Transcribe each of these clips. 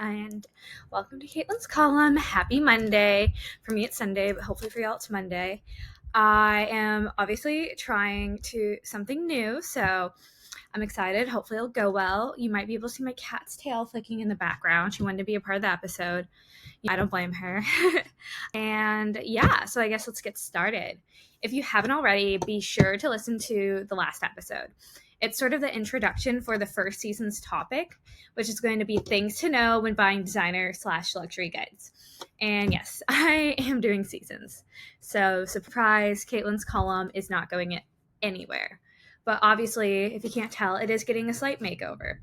and welcome to Caitlin's Column. Happy Monday. For me, it's Sunday, but hopefully for y'all, it's Monday. I am obviously trying something new, so I'm excited. Hopefully it'll go well. You might be able to see my cat's tail flicking in the background. She wanted to be a part of the episode. I don't blame her. And yeah, so I guess let's get started. If you haven't already, be sure to listen to the last episode. It's sort of the introduction for the first season's topic, which is going to be things to know when buying designer/luxury goods. And yes, I am doing seasons. So surprise, Caitlin's column is not going anywhere. But obviously, if you can't tell, it is getting a slight makeover,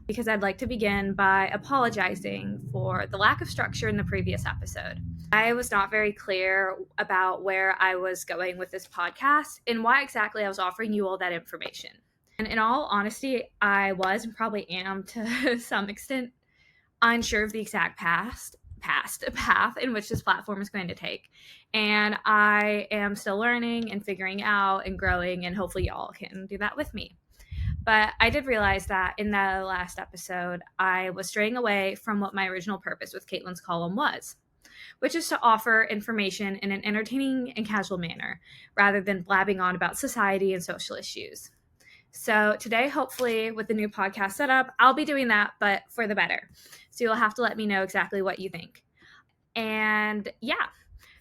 because I'd like to begin by apologizing for the lack of structure in the previous episode. I was not very clear about where I was going with this podcast and why exactly I was offering you all that information. And in all honesty, I was and probably am to some extent unsure of the exact path in which this platform is going to take. And I am still learning and figuring out and growing, and hopefully y'all can do that with me. But I did realize that in the last episode, I was straying away from what my original purpose with Caitlin's column was, which is to offer information in an entertaining and casual manner, rather than blabbing on about society and social issues. So today, hopefully, with the new podcast setup, I'll be doing that, but for the better. So you'll have to let me know exactly what you think. And yeah,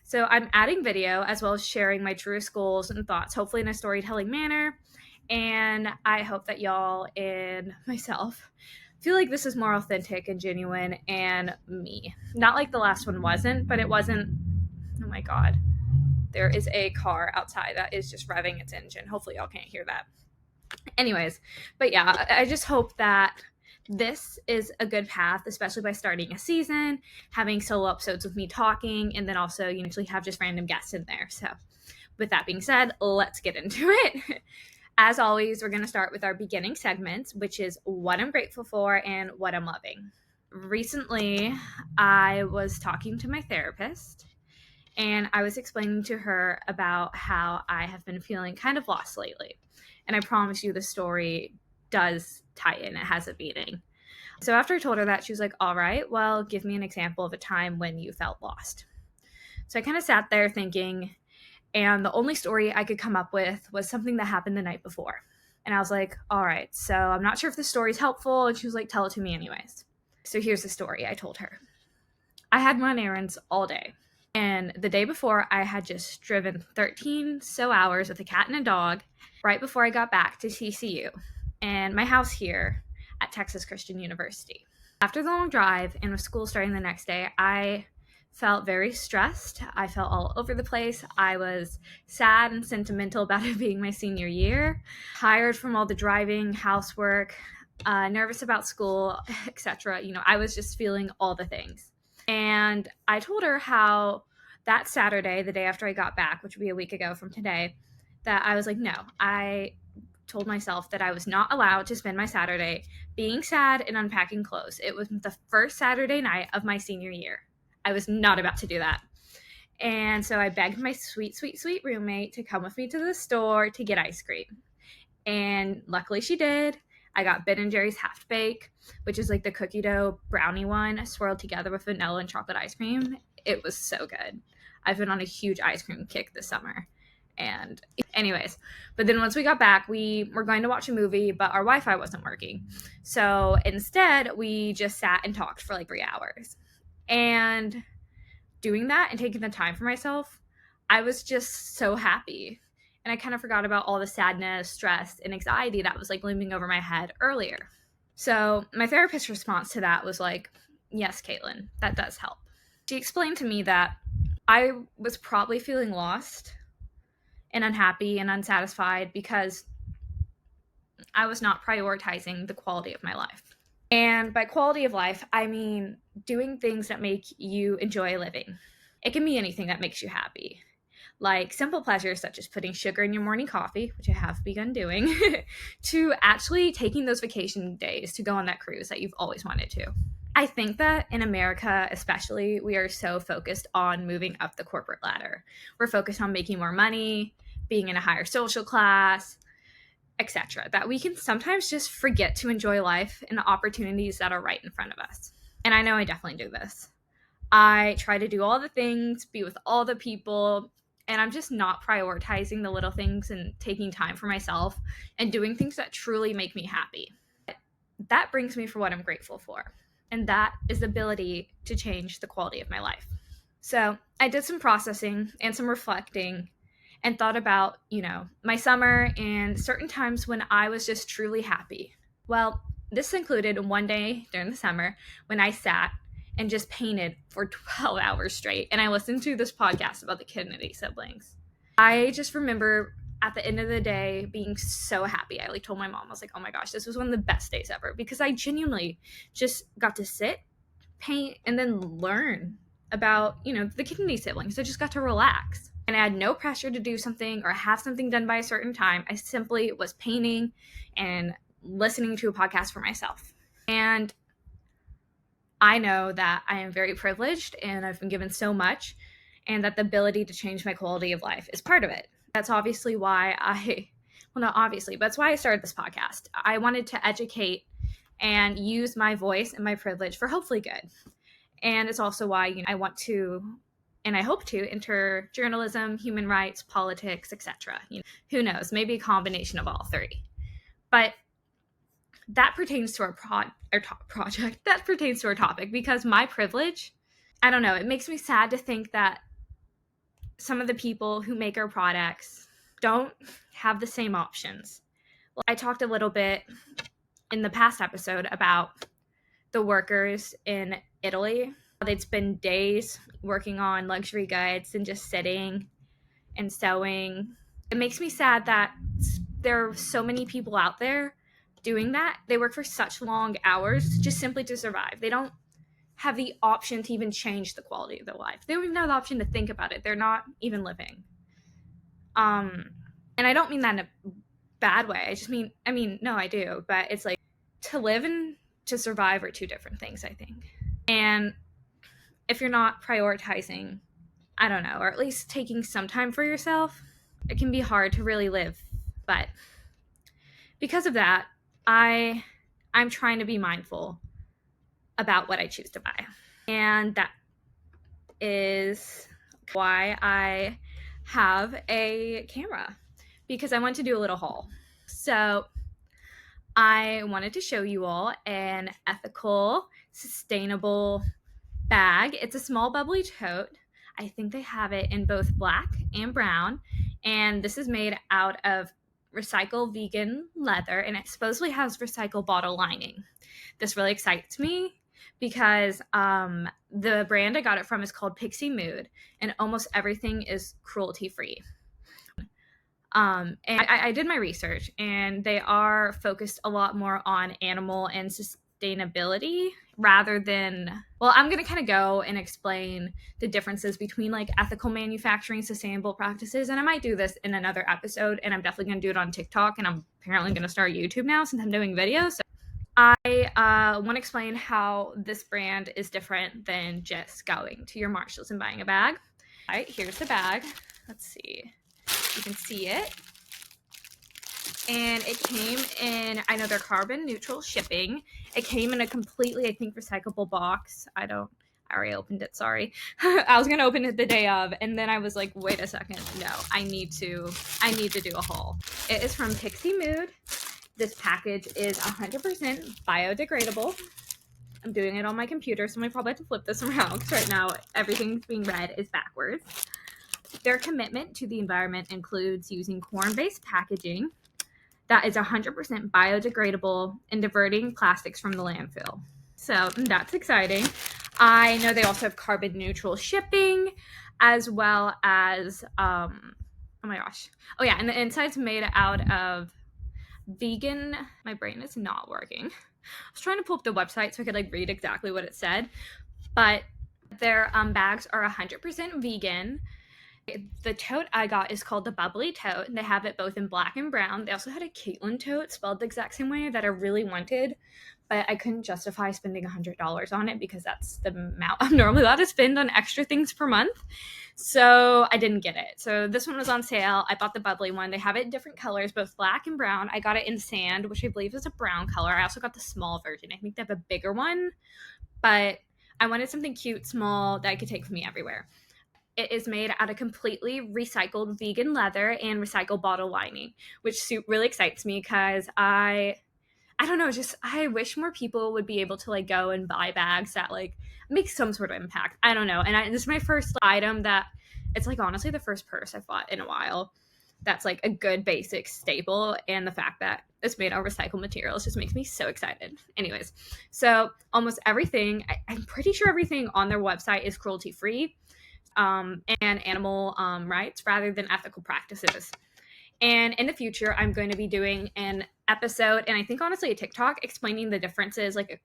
so I'm adding video as well as sharing my truest goals and thoughts, hopefully in a storytelling manner. And I hope that y'all and myself feel like this is more authentic and genuine and me. Not like the last one wasn't, but it wasn't. Oh my God. There is a car outside that is just revving its engine. Hopefully y'all can't hear that. Anyways, but yeah, I just hope that this is a good path, especially by starting a season, having solo episodes with me talking, and then also you usually have just random guests in there. So with that being said, let's get into it. As always, we're going to start with our beginning segments, which is what I'm grateful for and what I'm loving. Recently, I was talking to my therapist, and I was explaining to her about how I have been feeling kind of lost lately. And I promise you the story does tie in. It has a meaning. So after I told her that, she was like, all right, well, give me an example of a time when you felt lost. So I kind of sat there thinking, and the only story I could come up with was something that happened the night before. And I was like, all right, so I'm not sure if this story is helpful. And she was like, tell it to me anyways. So here's the story I told her. I had run errands all day. And the day before, I had just driven 13 hours with a cat and a dog right before I got back to TCU and my house here at Texas Christian University. After the long drive and with school starting the next day, I felt very stressed. I felt all over the place. I was sad and sentimental about it being my senior year, tired from all the driving, housework, nervous about school, etc. I was just feeling all the things. And I told her how that Saturday, the day after I got back, which would be a week ago from today, that I was like, no, I told myself that I was not allowed to spend my Saturday being sad and unpacking clothes. It was the first Saturday night of my senior year. I was not about to do that. And so I begged my sweet, sweet, sweet roommate to come with me to the store to get ice cream. And luckily she did. I got Ben & Jerry's Half Bake, which is like the cookie dough brownie one swirled together with vanilla and chocolate ice cream. It was so good. I've been on a huge ice cream kick this summer. And anyways, but then once we got back, we were going to watch a movie, but our Wi-Fi wasn't working. So instead, we just sat and talked for like 3 hours. And doing that and taking the time for myself, I was just so happy. And I kind of forgot about all the sadness, stress, and anxiety that was like looming over my head earlier. So my therapist's response to that was like, yes, Caitlin, that does help. She explained to me that I was probably feeling lost and unhappy and unsatisfied because I was not prioritizing the quality of my life. And by quality of life, I mean doing things that make you enjoy living. It can be anything that makes you happy. Like simple pleasures such as putting sugar in your morning coffee, which I have begun doing, to actually taking those vacation days to go on that cruise that you've always wanted to. I think that in America, especially, we are so focused on moving up the corporate ladder. We're focused on making more money, being in a higher social class, etc., that we can sometimes just forget to enjoy life and the opportunities that are right in front of us. And I know I definitely do this. I try to do all the things, be with all the people, and I'm just not prioritizing the little things and taking time for myself and doing things that truly make me happy. That brings me for what I'm grateful for, and that is the ability to change the quality of my life. So I did some processing and some reflecting and thought about, my summer and certain times when I was just truly happy. Well, this included one day during the summer when I sat and just painted for 12 hours straight. And I listened to this podcast about the Kennedy siblings. I just remember at the end of the day being so happy. I told my mom, I was like, oh my gosh, this was one of the best days ever, because I genuinely just got to sit, paint, and then learn about, the Kennedy siblings. I just got to relax. And I had no pressure to do something or have something done by a certain time. I simply was painting and listening to a podcast for myself. And I know that I am very privileged and I've been given so much, and that the ability to change my quality of life is part of it. That's obviously why not obviously, but that's why I started this podcast. I wanted to educate and use my voice and my privilege for hopefully good. And it's also why, I want to, and I hope to, enter journalism, human rights, politics, etc. Who knows? Maybe a combination of all three. But that pertains to our project. That pertains to our topic, because my privilege, I don't know, it makes me sad to think that some of the people who make our products don't have the same options. Well, I talked a little bit in the past episode about the workers in Italy. They'd spend days working on luxury goods and just sitting and sewing. It makes me sad that there are so many people out there doing that. They work for such long hours just simply to survive. They don't have the option to even change the quality of their life. They don't even have the option to think about it. They're not even living. And I don't mean that in a bad way. No, I do. But it's like, to live and to survive are two different things, I think. And if you're not prioritizing, I don't know, or at least taking some time for yourself, it can be hard to really live. But because of that, I'm trying to be mindful about what I choose to buy. And that is why I have a camera, because I want to do a little haul. So I wanted to show you all an ethical, sustainable bag. It's a small bubbly tote. I think they have it in both black and brown. And this is made out of recycled vegan leather, and it supposedly has recycled bottle lining. This really excites me because the brand I got it from is called PixieMood, and almost everything is cruelty free. And I did my research, and they are focused a lot more on animal and sustainability rather than, well, I'm going to kind of go and explain the differences between ethical manufacturing, sustainable practices. And I might do this in another episode, and I'm definitely going to do it on TikTok, and I'm apparently going to start YouTube now since I'm doing videos. So I want to explain how this brand is different than just going to your Marshalls and buying a bag. All right, here's the bag. Let's see. You can see it. And it came in, I know they're carbon neutral shipping. It came in a completely, I think, recyclable box. I already opened it, sorry. I was going to open it the day of, and then I was like, wait a second. No, I need to do a haul. It is from PixieMood. This package is 100% biodegradable. I'm doing it on my computer, so I probably have to flip this around because right now everything being read is backwards. Their commitment to the environment includes using corn-based packaging that is 100% biodegradable and diverting plastics from the landfill. So that's exciting. I know they also have carbon neutral shipping, as well as, oh my gosh. Oh yeah, and the inside's made out of vegan, my brain is not working. I was trying to pull up the website so I could read exactly what it said, but their bags are 100% vegan. The tote I got is called the Bubbly tote, and they have it both in black and brown. They also had a Caitlin tote spelled the exact same way that I really wanted, but I couldn't justify spending $100 on it because that's the amount I'm normally allowed to spend on extra things per month. So I didn't get it. So this one was on sale. I bought the Bubbly one. They have it in different colors, both black and brown. I got it in sand, which I believe is a brown color. I also got the small version. I think they have a bigger one, but I wanted something cute, small, that I could take with me everywhere. It is made out of completely recycled vegan leather and recycled bottle lining, which really excites me because I don't know, just I wish more people would be able to like go and buy bags that like make some sort of impact. I don't know. And this is my first item that it's like honestly the first purse I've bought in a while that's like a good basic staple, and the fact that it's made out of recycled materials just makes me so excited. Anyways, so almost everything, I'm pretty sure everything on their website is cruelty free, and animal rights rather than ethical practices. And in the future, I'm going to be doing an episode, and I think honestly a TikTok explaining the differences, like,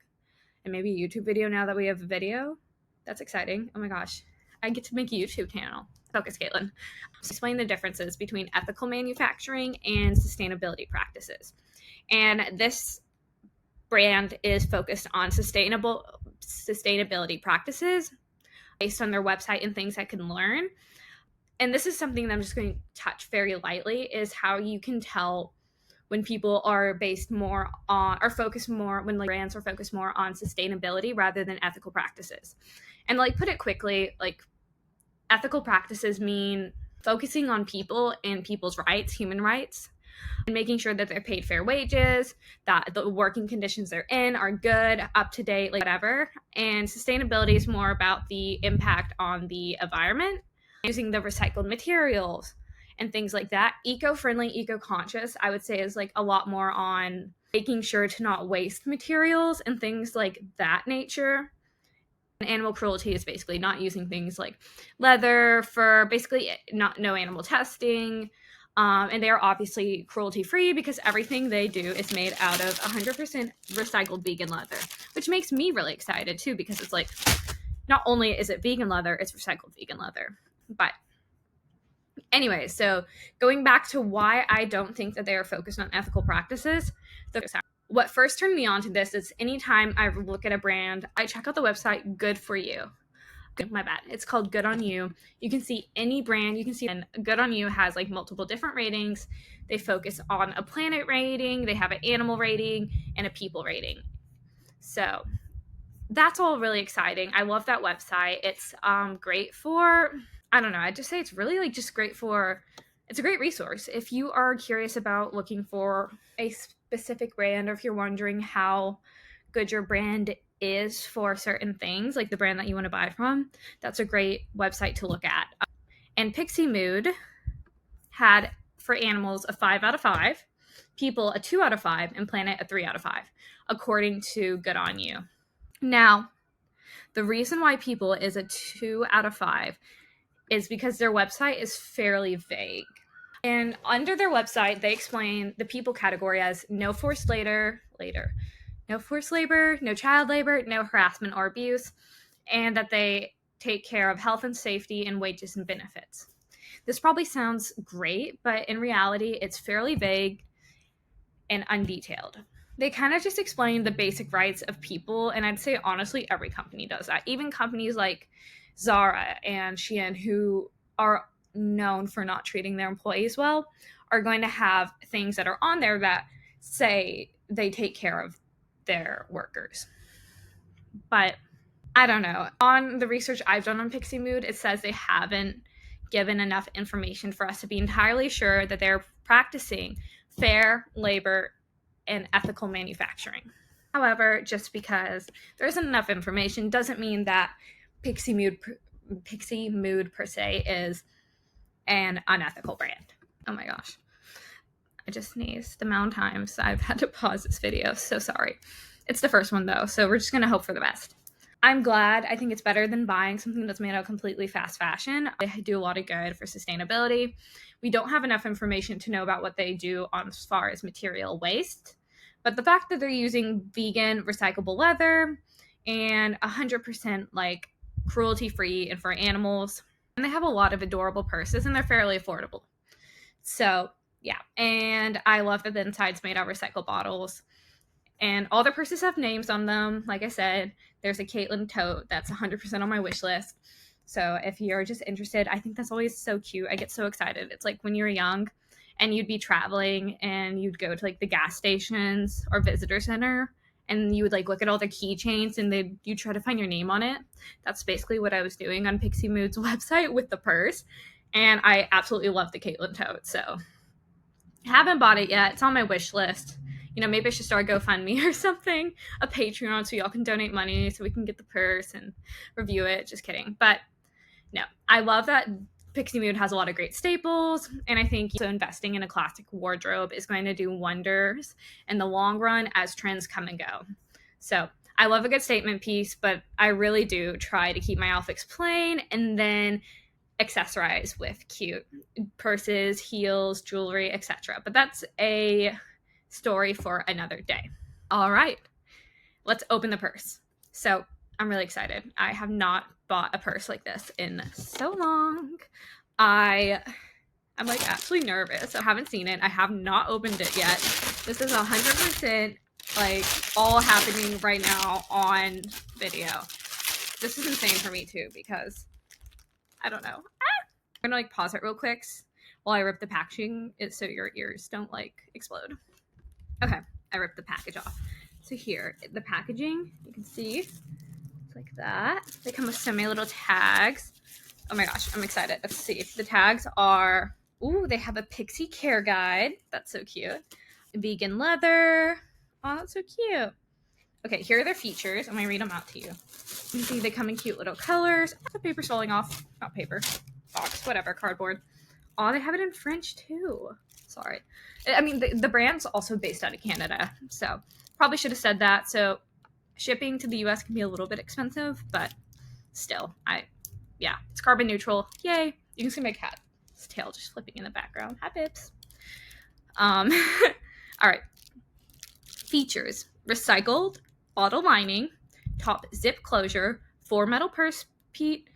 and maybe a YouTube video now that we have a video. That's exciting. Oh my gosh. I get to make a YouTube channel. Focus, Caitlin. Explain the differences between ethical manufacturing and sustainability practices. And this brand is focused on sustainability practices based on their website and things I can learn. And this is something that I'm just going to touch very lightly, is how you can tell when people are based more on, or focus more, when like brands are focused more on sustainability rather than ethical practices. And like put it quickly, like ethical practices mean focusing on people and people's rights, human rights, and making sure that they're paid fair wages, that the working conditions they're in are good, up to date, like whatever. And sustainability is more about the impact on the environment, using the recycled materials and things like that. Eco-friendly, eco-conscious, I would say, is like a lot more on making sure to not waste materials and things like that nature. And animal cruelty is basically not using things like leather, fur, basically no animal testing. And they are obviously cruelty free because everything they do is made out of 100% recycled vegan leather, which makes me really excited too, because it's like, not only is it vegan leather, it's recycled vegan leather. But anyway, so going back to why I don't think that they are focused on ethical practices, what first turned me on to this is anytime I look at a brand, I check out the website Good For You. My bad. It's called Good On You. You can see any brand. You can see, and Good On You has like multiple different ratings. They focus on a planet rating, they have an animal rating, and a people rating. So that's all really exciting. I love that website. It's great for, I don't know, I'd just say it's really like just great for, it's a great resource if you are curious about looking for a specific brand, or if you're wondering how good your brand is for certain things, like the brand that you want to buy from. That's a great website to look at. And PixieMood had for animals a 5 out of 5, people a 2 out of 5, and planet a 3 out of 5, according to Good On You. Now, the reason why people is a 2 out of 5 is because their website is fairly vague. And under their website, they explain the people category as no forced labor, no forced labor, no child labor, no harassment or abuse, and that they take care of health and safety and wages and benefits. This probably sounds great, but in reality, it's fairly vague and undetailed. They kind of just explain the basic rights of people, and I'd say honestly every company does that. Even companies like Zara and Shein, who are known for not treating their employees well, are going to have things that are on there that say they take care of their workers. But I don't know. On the research I've done on PixieMood, it says they haven't given enough information for us to be entirely sure that they're practicing fair labor and ethical manufacturing. However, just because there isn't enough information doesn't mean that PixieMood per se is an unethical brand. Oh my gosh. I just sneezed the amount of times I've had to pause this video. So sorry. It's the first one though, so we're just going to hope for the best. I'm glad. I think it's better than buying something that's made out of completely fast fashion. They do a lot of good for sustainability. We don't have enough information to know about what they do on as far as material waste. But the fact that they're using vegan recyclable leather and 100% like cruelty-free and for animals, and they have a lot of adorable purses and they're fairly affordable. So yeah, and I love that the inside's made out of recycled bottles. And all their purses have names on them. Like I said, there's a Caitlin tote that's 100% on my wish list. So if you're just interested, I think that's always so cute. I get so excited. It's like when you're young and you'd be traveling and you'd go to like the gas stations or visitor center and you would like look at all the keychains and you try to find your name on it. That's basically what I was doing on PixieMood's website with the purse, and I absolutely love the Caitlin tote. So haven't bought it yet. It's on my wish list. Maybe I should start a GoFundMe or something, a Patreon, so y'all can donate money so we can get the purse and review it. Just kidding. But no, I love that PixieMood has a lot of great staples, and I think so investing in a classic wardrobe is going to do wonders in the long run as trends come and go. So I love a good statement piece, but I really do try to keep my outfits plain and then accessorize with cute purses, heels, jewelry, etc. But that's a story for another day. All right, let's open the purse. So I'm really excited. I have not bought a purse like this in so long. I'm like actually nervous. I haven't seen it. I have not opened it yet. This is 100% like all happening right now on video. This is insane for me too, because I don't know. I'm gonna like pause it real quick while I rip the packaging so your ears don't like explode. Okay, I ripped the package off. So here, the packaging, you can see, it's like that. They come with so many little tags. Oh my gosh, I'm excited. Let's see. The tags are, ooh, they have a Pixie care guide. That's so cute. Vegan leather. Oh, that's so cute. Okay, here are their features. I'm gonna read them out to you. You can see they come in cute little colors. The paper's falling off. Not paper. Box, whatever, cardboard. Oh, they have it in French too. Sorry. I mean, the brand's also based out of Canada, so probably should have said that. So shipping to the US can be a little bit expensive, but still, yeah, it's carbon neutral. Yay. You can see my cat's tail just flipping in the background. Hi, Pips. All right. Features: recycled bottle lining, top zip closure, 4 metal purse peat.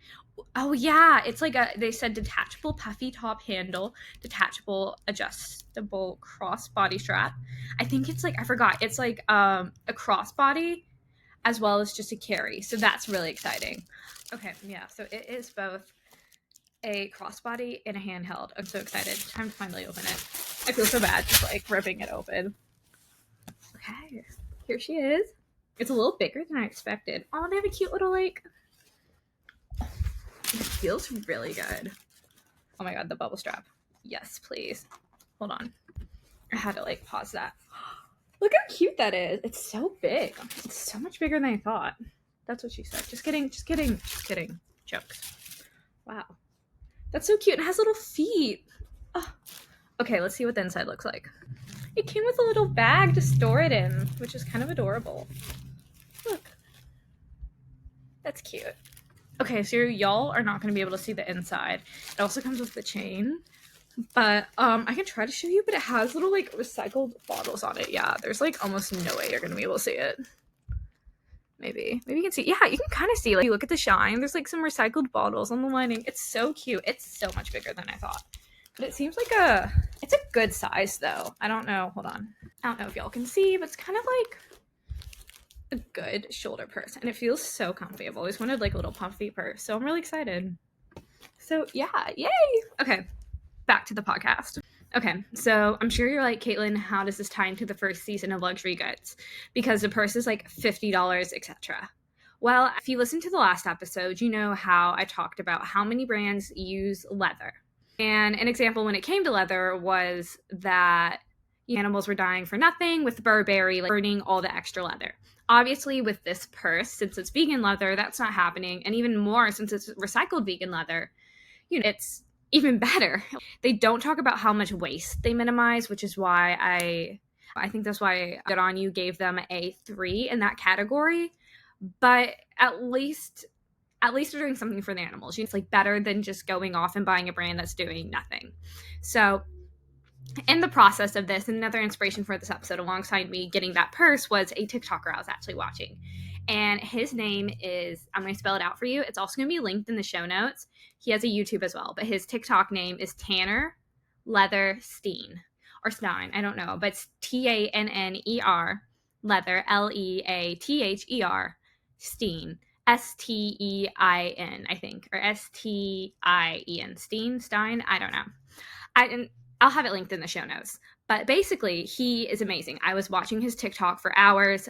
Oh yeah, it's like they said detachable puffy top handle, detachable adjustable crossbody strap. I think it's like, I forgot, it's like a crossbody as well as just a carry. So that's really exciting. Okay, yeah, so it is both a crossbody and a handheld. I'm so excited. Time to finally open it. I feel so bad just like ripping it open. Okay, here she is. It's a little bigger than I expected. Oh, they have a cute little like, it feels really good. Oh my god, the bubble strap. Yes, please. Hold on. I had to like pause that. Look how cute that is. It's so big. It's so much bigger than I thought. That's what she said. Just kidding. Just kidding. Just kidding. Jokes. Wow. That's so cute. It has little feet. Oh. Okay, let's see what the inside looks like. It came with a little bag to store it in, which is kind of adorable. Look. That's cute. Okay, so y'all are not going to be able to see the inside. It also comes with the chain, but I can try to show you, but it has little like recycled bottles on it. Yeah, there's like almost no way you're going to be able to see it. Maybe you can see. Yeah, you can kind of see, like, you look at the shine, there's like some recycled bottles on the lining. It's so cute. It's so much bigger than I thought, but it seems like it's a good size though. I don't know. Hold on. I don't know if y'all can see, but it's kind of like a good shoulder purse, and it feels so comfy. I've always wanted like a little puffy purse, so I'm really excited. So yeah, yay. Okay, back to the podcast. Okay, so I'm sure you're like, Caitlin, how does this tie into the first season of Luxury Goods? Because the purse is like $50, etc. Well, if you listened to the last episode, you know how I talked about how many brands use leather. And an example when it came to leather was that animals were dying for nothing, with Burberry like burning all the extra leather. Obviously, with this purse, since it's vegan leather, that's not happening. And even more, since it's recycled vegan leather, it's even better. They don't talk about how much waste they minimize, which is why I think that's why Good On You gave them a 3 in that category. But at least they're doing something for the animals. It's like better than just going off and buying a brand that's doing nothing. So in the process of this, another inspiration for this episode alongside me getting that purse was a TikToker I was actually watching. And his name is, I'm going to spell it out for you. It's also going to be linked in the show notes. He has a YouTube as well, but his TikTok name is Tanner Leather Steen or Stein. I don't know, but it's Tanner Leather Leather Steen Stein, I think, or Stein Stein. I don't know. I'll have it linked in the show notes. But basically, he is amazing. I was watching his TikTok for hours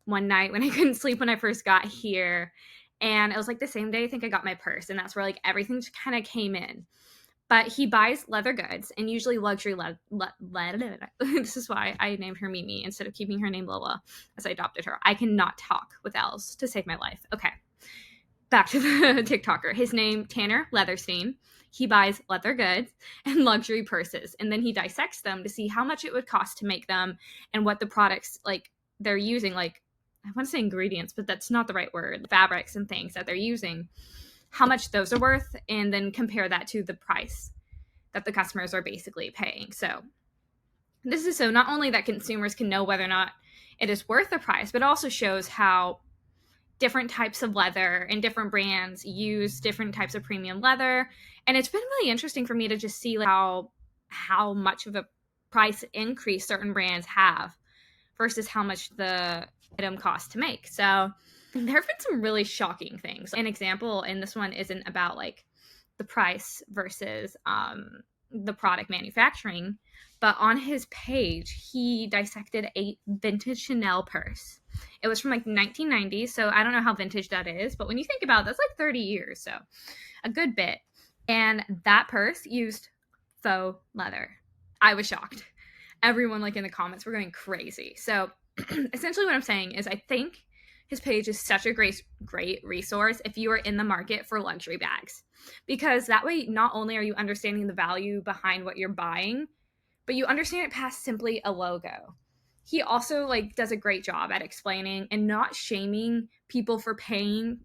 one night when I couldn't sleep when I first got here. And it was like the same day I think I got my purse. And that's where like everything just kind of came in. But he buys leather goods and usually luxury this is why I named her Mimi instead of keeping her name Lola as I adopted her. I cannot talk with L's to save my life. Okay. Back to the TikToker. His name, Tanner Leatherstein. He buys leather goods and luxury purses, and then he dissects them to see how much it would cost to make them and what the products like they're using, like I want to say ingredients, but that's not the right word, fabrics and things that they're using, how much those are worth, and then compare that to the price that the customers are basically paying. So this is so not only that consumers can know whether or not it is worth the price, but also shows how different types of leather and different brands use different types of premium leather. And it's been really interesting for me to just see like how much of a price increase certain brands have versus how much the item costs to make. So there have been some really shocking things. An example in this one isn't about like the price versus the product manufacturing, but on his page, he dissected a vintage Chanel purse. It was from like 1990, so I don't know how vintage that is, but when you think about it, that's like 30 years, so a good bit. And that purse used faux leather. I was shocked. Everyone like in the comments were going crazy. So essentially what I'm saying is I think his page is such a great resource if you are in the market for luxury bags, because that way not only are you understanding the value behind what you're buying, but you understand it past simply a logo. He also like does a great job at explaining and not shaming people for paying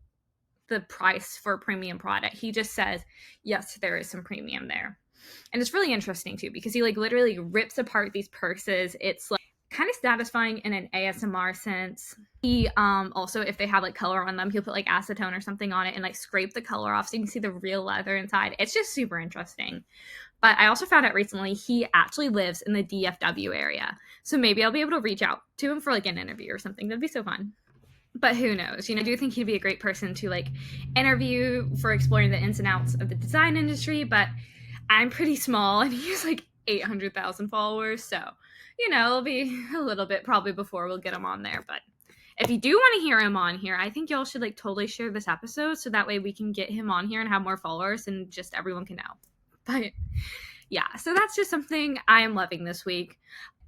the price for a premium product. He just says, yes, there is some premium there. And it's really interesting too, because he like literally rips apart these purses. It's like kind of satisfying in an ASMR sense. He also, if they have like color on them, he'll put like acetone or something on it and like scrape the color off so you can see the real leather inside. It's just super interesting. But I also found out recently he actually lives in the DFW area. So maybe I'll be able to reach out to him for like an interview or something. That'd be so fun. But who knows? You know, I do think he'd be a great person to like interview for exploring the ins and outs of the design industry. But I'm pretty small and he has like 800,000 followers. So, you know, it'll be a little bit probably before we'll get him on there. But if you do want to hear him on here, I think y'all should like totally share this episode so that way we can get him on here and have more followers and just everyone can know. But yeah, so that's just something I am loving this week.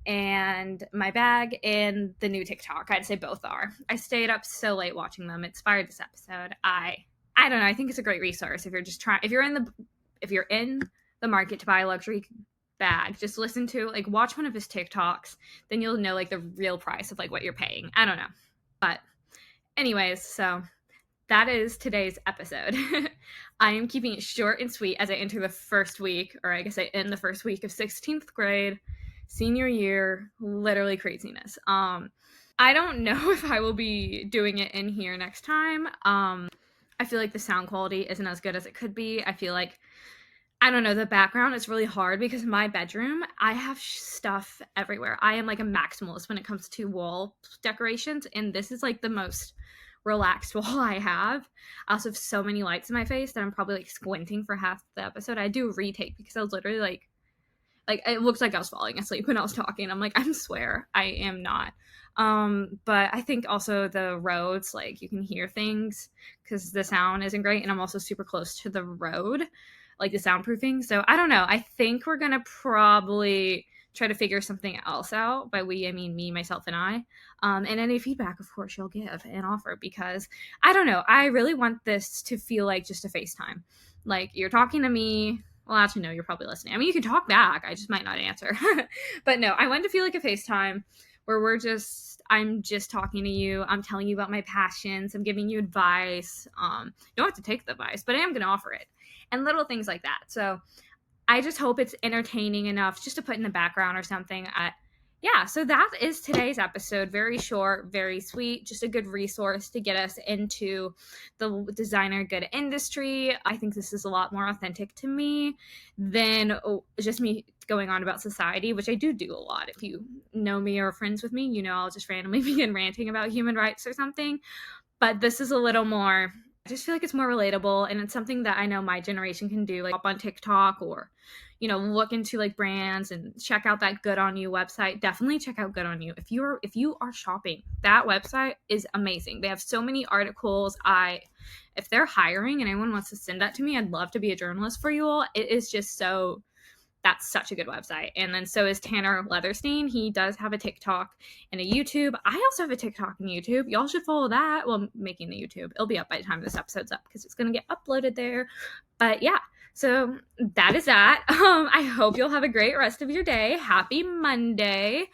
And my bag and the new TikTok, I'd say both are. I stayed up so late watching them. It inspired this episode. I don't know. I think it's a great resource if you're just trying. If you're in the market to buy a luxury bag, just listen to like watch one of his TikToks. Then you'll know like the real price of like what you're paying. I don't know, but anyways, so that is today's episode. I am keeping it short and sweet as I enter the first week, or I guess I end the first week of 16th grade, senior year, literally craziness. I don't know if I will be doing it in here next time. I feel like the sound quality isn't as good as it could be. I feel like, I don't know, the background is really hard because my bedroom, I have stuff everywhere. I am like a maximalist when it comes to wall decorations, and this is like the most relaxed wall I have. I also have so many lights in my face that I'm probably like squinting for half the episode. I do a retake because I was literally like it looks like I was falling asleep when I was talking. I'm like, I swear I am not. But I think also the roads, like you can hear things because the sound isn't great, and I'm also super close to the road, like the soundproofing. So I don't know. I think we're gonna probably try to figure something else out. By we, I mean me, myself, and I. And any feedback, of course, you'll give and offer, because I don't know. I really want this to feel like just a FaceTime. Like you're talking to me. Well, actually, no, you're probably listening. I mean, you can talk back. I just might not answer. But no, I want to feel like a FaceTime where I'm just talking to you. I'm telling you about my passions. I'm giving you advice. You don't have to take the advice, but I am going to offer it. And little things like that. So I just hope it's entertaining enough just to put in the background or something. Yeah, so that is today's episode. Very short, very sweet, just a good resource to get us into the designer good industry. I think this is a lot more authentic to me than just me going on about society, which I do a lot. If you know me or are friends with me, you know I'll just randomly begin ranting about human rights or something. But this is a little more just feel like it's more relatable, and it's something that I know my generation can do, like up on TikTok or, look into like brands and check out that Good On You website. Definitely check out Good On You. If you are shopping, that website is amazing. They have so many articles. If they're hiring and anyone wants to send that to me, I'd love to be a journalist for you all. It is just so that's such a good website. And then so is Tanner Leatherstein. He does have a TikTok and a YouTube. I also have a TikTok and YouTube. Y'all should follow that. Well, making the YouTube. It'll be up by the time this episode's up because it's going to get uploaded there. But yeah, so that is that. I hope you'll have a great rest of your day. Happy Monday.